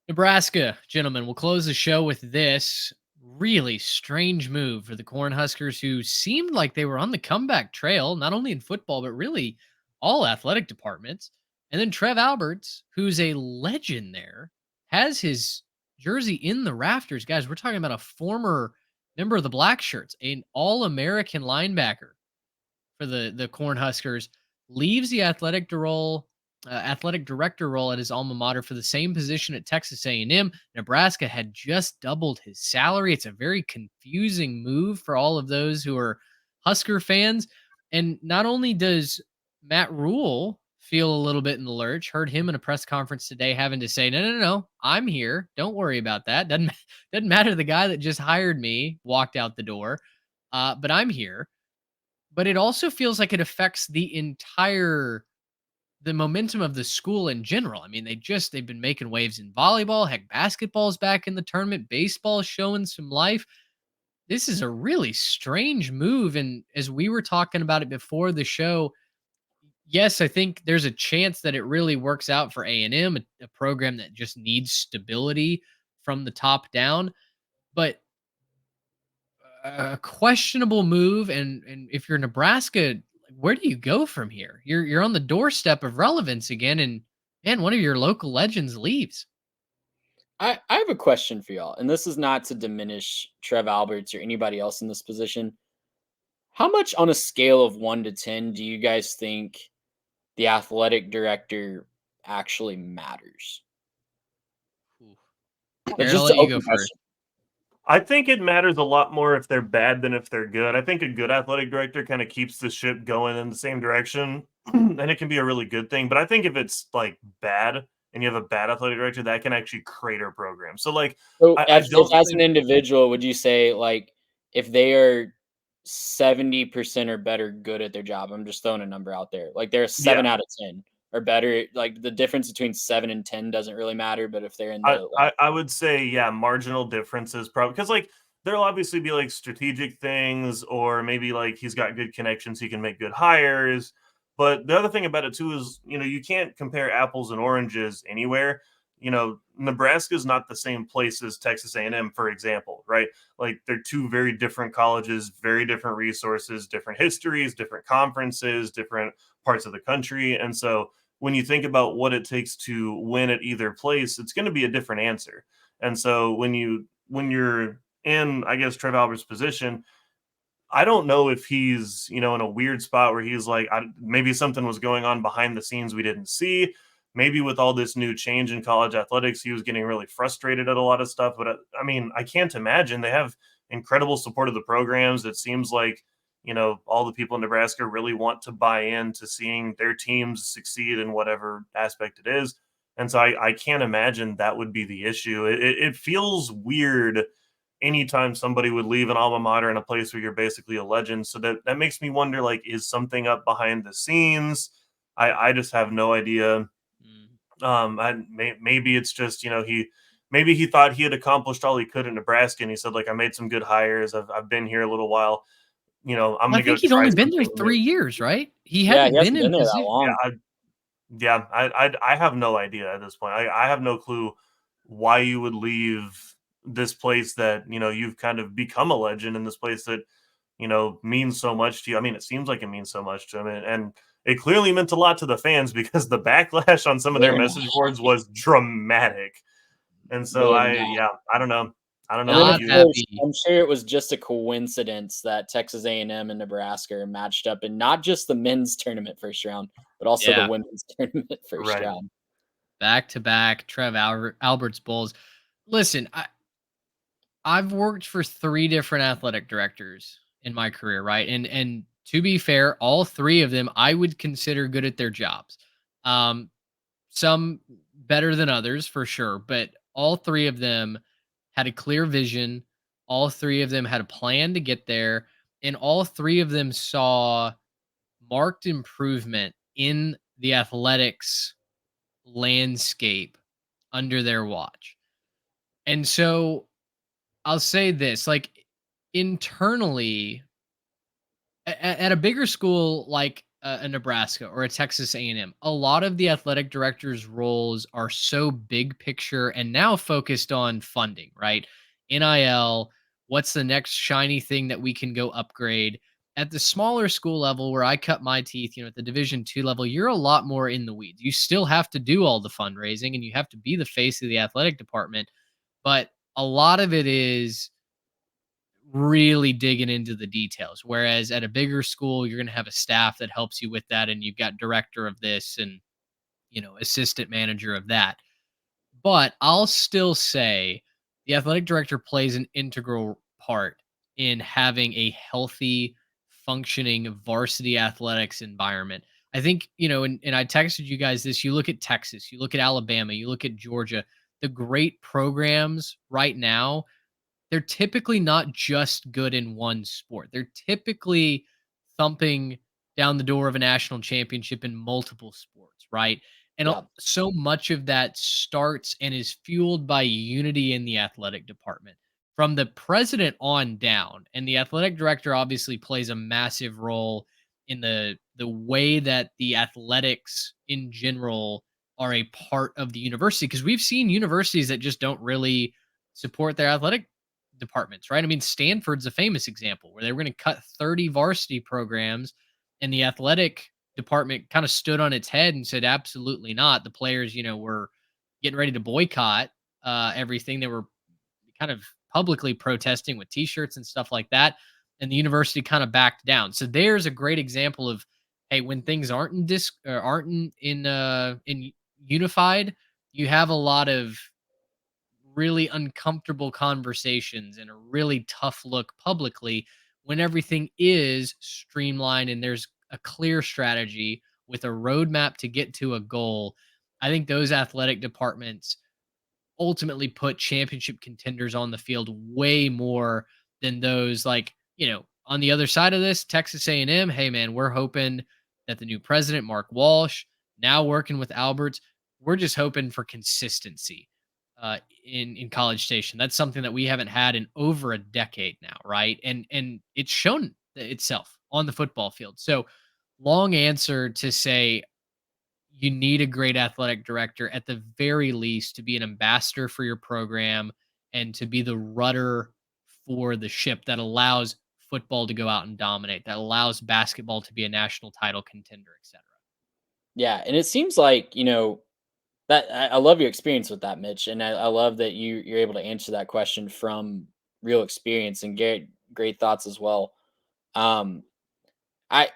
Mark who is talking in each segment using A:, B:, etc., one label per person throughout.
A: Nebraska, gentlemen, we'll close the show with this really strange move for the Cornhuskers, who seemed like they were on the comeback trail, not only in football, but really all athletic departments. And then Trev Alberts, who's a legend there, has his jersey in the rafters. Guys, we're talking about a former member of the Black Shirts, an all American linebacker for the Cornhuskers, leaves the athletic director role at his alma mater for the same position at Texas A&M. Nebraska had just doubled his salary. It's a very confusing move for all of those who are Husker fans. And not only does Matt Rule feel a little bit in the lurch, heard him in a press conference today having to say, no, I'm here. Don't worry about that. Doesn't matter. The guy that just hired me walked out the door, but I'm here. But it also feels like it affects the momentum of the school in general. I mean, they've been making waves in volleyball. Heck, basketball's back in the tournament. Baseball's showing some life. This is a really strange move. And as we were talking about it before the show, yes, I think there's a chance that it really works out for A&M, a program that just needs stability from the top down. But a questionable move, and if you're Nebraska, where do you go from here? You're on the doorstep of relevance again, and man, one of your local legends leaves.
B: I have a question for y'all, and this is not to diminish Trev Alberts or anybody else in this position. How much on a scale of 1 to 10 do you guys think the athletic director actually matters?
A: Ooh.
B: That's
A: Jared, I'll
B: just an
A: let you go
B: open
A: first.
B: question.
C: I think it matters a lot more if they're bad than if they're good. I think a good athletic director kind of keeps the ship going in the same direction, and it can be a really good thing. But I think if it's like bad and you have a bad athletic director, that can actually crater programs. So like,
B: So,
C: I
B: if
C: don't
B: as an
C: think,
B: individual, would you say like if they are 70% or better good at their job? I'm just throwing a number out there. Like they're a
C: yeah,
B: 7 out of 10 or better. Like the difference between 7 and 10 doesn't really matter. But if they're in
C: I,
B: the like,
C: I I would say yeah, marginal differences probably because like there'll obviously be like strategic things or maybe like he's got good connections, he can make good hires. But the other thing about it too is you can't compare apples and oranges anywhere. Nebraska is not the same place as Texas A&M, for example, right? Like they're two very different colleges, very different resources, different histories, different conferences, different parts of the country, and so when you think about what it takes to win at either place, it's going to be a different answer. And so when you're in, I guess, Trev Albert's position, I don't know if he's in a weird spot where he's like maybe something was going on behind the scenes we didn't see. Maybe with all this new change in college athletics, he was getting really frustrated at a lot of stuff. But I mean, I can't imagine they have incredible support of the programs. It seems like all the people in Nebraska really want to buy into seeing their teams succeed in whatever aspect it is. And so I can't imagine that would be the issue. It feels weird anytime somebody would leave an alma mater in a place where you're basically a legend. So that makes me wonder, like, is something up behind the scenes? I just have no idea.
A: Mm.
C: Maybe it's just maybe he thought he had accomplished all he could in Nebraska, and he said like I made some good hires. I've been here a little while. I'm
A: I
C: gonna go
A: think he'd
C: try
A: only been there
C: something new.
A: 3 years, right? He
B: yeah, he
A: hadn't been
B: hasn't
A: in
B: been there that
A: position.
C: Yeah,
B: long.
C: I have no idea at this point. I have no clue why you would leave this place that you've kind of become a legend in this place that means so much to you. I mean, it seems like it means so much to him, and it clearly meant a lot to the fans because the backlash on some of their
B: Yeah,
C: message boards was dramatic. And so
B: they're
C: I
B: not.
C: yeah, I don't know. I don't know
B: And then
C: what
B: of
A: Not
C: you
B: course,
A: happy.
B: I'm sure it was just a coincidence that Texas A&M and Nebraska are matched up in not just the men's tournament first round, but also the
A: Yeah.
B: women's tournament first
C: right.
B: round.
A: Back to back Alberts Bulls. Listen, I've worked for three different athletic directors in my career, right? And to be fair, all three of them I would consider good at their jobs. Um, some better than others for sure, but all three of them had a clear vision. All three of them had a plan to get there, and all three of them saw marked improvement in the athletics landscape under their watch. And so I'll say this, like internally at a bigger school like a Nebraska or a Texas A&M, a lot of the athletic directors' roles are so big picture and now focused on funding, right? NIL, what's the next shiny thing that we can go upgrade? At the smaller school level where I cut my teeth, at the Division II level, you're a lot more in the weeds. You still have to do all the fundraising and you have to be the face of the athletic department, but a lot of it is really digging into the details. Whereas at a bigger school, you're going to have a staff that helps you with that, and you've got director of this and assistant manager of that. But I'll still say the athletic director plays an integral part in having a healthy, functioning varsity athletics environment. I think, and I texted you guys this. You look at Texas, you look at Alabama, you look at Georgia, the great programs right now, they're typically not just good in one sport. They're typically thumping down the door of a national championship in multiple sports, right? And
B: Yeah.
A: so much of that starts and is fueled by unity in the athletic department from the president on down. And the athletic director obviously plays a massive role in the way that the athletics in general are a part of the university, because we've seen universities that just don't really support their athletic departments, right? I mean, Stanford's a famous example where they were going to cut 30 varsity programs and the athletic department kind of stood on its head and said, absolutely not. The players, were getting ready to boycott everything. They were kind of publicly protesting with t-shirts and stuff like that. And the university kind of backed down. So there's a great example of, hey, when things aren't in unified, you have a lot of really uncomfortable conversations and a really tough look publicly. When everything is streamlined and there's a clear strategy with a roadmap to get to a goal, I think those athletic departments ultimately put championship contenders on the field way more than those, like, on the other side of this, Texas A&M, hey man, we're hoping that the new president, Mark Walsh, now working with Alberts, we're just hoping for consistency in College Station. That's something that we haven't had in over a decade now, right? And it's shown itself on the football field. So, long answer to say you need a great athletic director at the very least to be an ambassador for your program and to be the rudder for the ship that allows football to go out and dominate, that allows basketball to be a national title contender, etc.
B: Yeah, and it seems like, that I love your experience with that, Mitch, and I love that you're able to answer that question from real experience and great thoughts as well. Um, I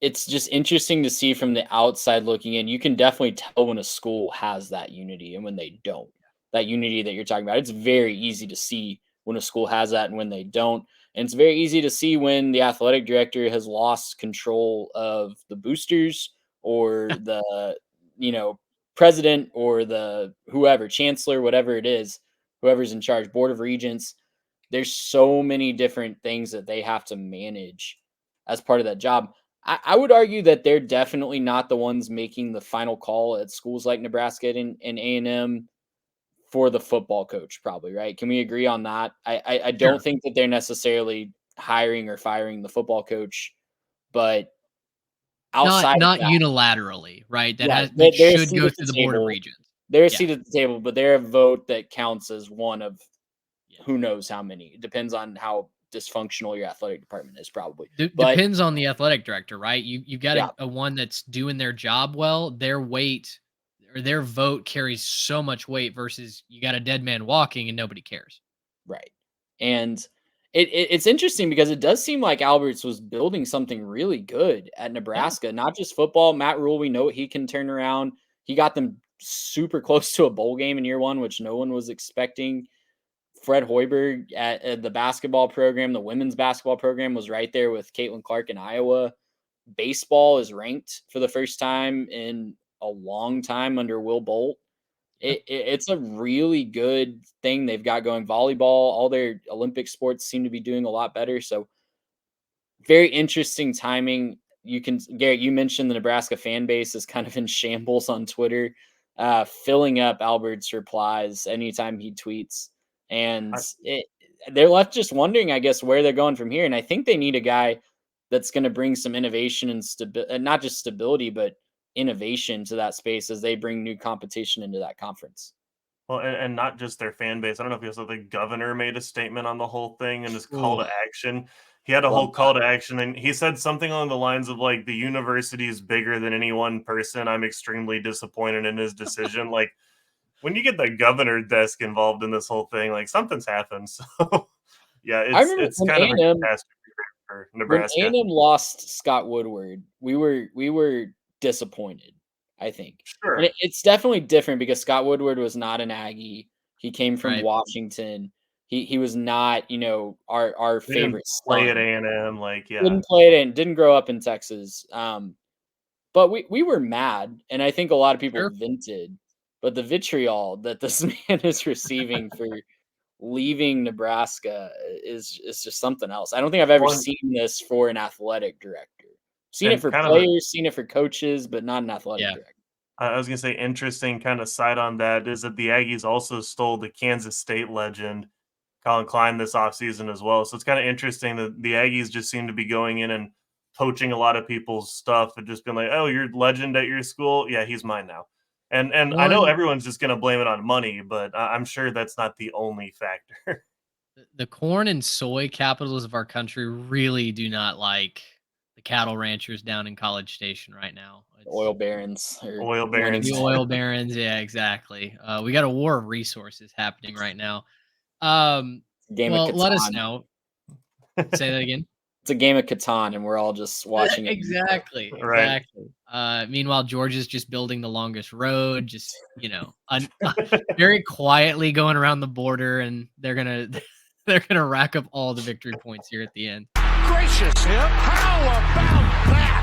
B: it's just interesting to see from the outside looking in. You can definitely tell when a school has that unity and when they don't. That unity that you're talking about. It's very easy to see when a school has that and when they don't. And it's very easy to see when the athletic director has lost control of the boosters or the, you know, president or the whoever, chancellor, whatever it is, whoever's in charge, board of regents. There's so many different things that they have to manage as part of that job. I would argue that they're definitely not the ones making the final call at schools like Nebraska and A&M for the football coach, probably, right? Can we agree on that? I don't
A: Sure.
B: think that they're necessarily hiring or firing the football coach, but
A: Not
B: outside of
A: not
B: that,
A: unilaterally, right? That
B: right?
A: has that
B: They're a
A: should
B: seat
A: go
B: at
A: through
B: the
A: the board of
B: table.
A: regents.
B: They're a
A: Yeah.
B: seat at the table, but they're a vote that counts as one of
A: Yeah.
B: who knows how many. It depends on how dysfunctional your athletic department is, probably. But
A: Depends on the athletic director, right? You've got
B: yeah,
A: a one that's doing their job well, their weight or their vote carries so much weight versus you got a dead man walking and nobody cares.
B: right. And it's interesting because it does seem like Alberts was building something really good at
A: Yeah.
B: Nebraska, not just football. Matt Rule, we know he can turn around. He got them super close to a bowl game in year one, which no one was expecting. Fred Hoiberg at the basketball program, the women's basketball program, was right there with Caitlin Clark in Iowa. Baseball is ranked for the first time in a long time under Will Bolt.
A: Yeah.
B: It's a really good thing they've got going. Volleyball, all their Olympic sports seem to be doing a lot better. So very interesting timing. You can, Garrett, you mentioned the Nebraska fan base is kind of in shambles on Twitter, filling up Albert's replies anytime he tweets. And
C: I,
B: they're left just wondering, I guess, where they're going from here. And I think they need a guy that's going to bring some innovation and not just stability, but innovation to that space as they bring new competition into that conference.
C: Well, and not just their fan base. I don't know if you saw the governor made a statement on the whole thing and his call
A: Ooh,
C: to action. He had a
B: Love
C: whole call to action, and he said something along the lines of like, "The university is bigger than any one person. I'm extremely disappointed in his decision." Like, when you get the governor desk involved in this whole thing, like something's happened. So, yeah,
B: I remember
C: it's
B: when
C: kind of a
B: A&M
C: catastrophe for
B: when
C: Nebraska.
B: A&M lost Scott Woodward, we were disappointed, I think. And
C: Sure,
B: it's definitely different because Scott Woodward was not an Aggie. He came from
A: right.
B: Washington. He was not, our
C: they didn't
B: favorite
C: play at
B: son.
C: A&M. Like, yeah,
B: Didn't play it and didn't grow up in Texas. But we were mad, and I think a lot of people
A: Sure.
B: vented. But the vitriol that this man is receiving for leaving Nebraska is just something else. I don't think I've ever
C: one
B: seen this for an athletic director. Seen it
C: and
B: for
C: kind of a
B: players, seen it for coaches, but not an athletic
A: Yeah.
B: director.
C: I was gonna say interesting kind of side on that is that the Aggies also stole the Kansas State legend, Colin Klein, this offseason as well. So it's kind of interesting that the Aggies just seem to be going in and poaching a lot of people's stuff and just being like, "Oh, you're legend at your school? Yeah, he's mine now." And I know
A: One,
C: everyone's just gonna blame it on money, but I'm sure that's not the only factor.
A: the corn and soy capitals of our country really do not like the cattle ranchers down in College Station right now.
B: The
A: It's
B: oil barons or
C: Oil
B: mining
A: the
C: barons.
A: oil barons. Yeah, exactly. We got a war of resources happening right now. Um,
B: game of
A: well, let us
B: Catan.
A: know. Say that again.
B: It's a game of Catan, and we're all just watching it.
A: Exactly,
C: Right.
A: exactly. Meanwhile, Georgia's just building the longest road, just very quietly going around the border, and they're gonna they're gonna rack up all the victory points here at the end.
D: Gracious, how about that?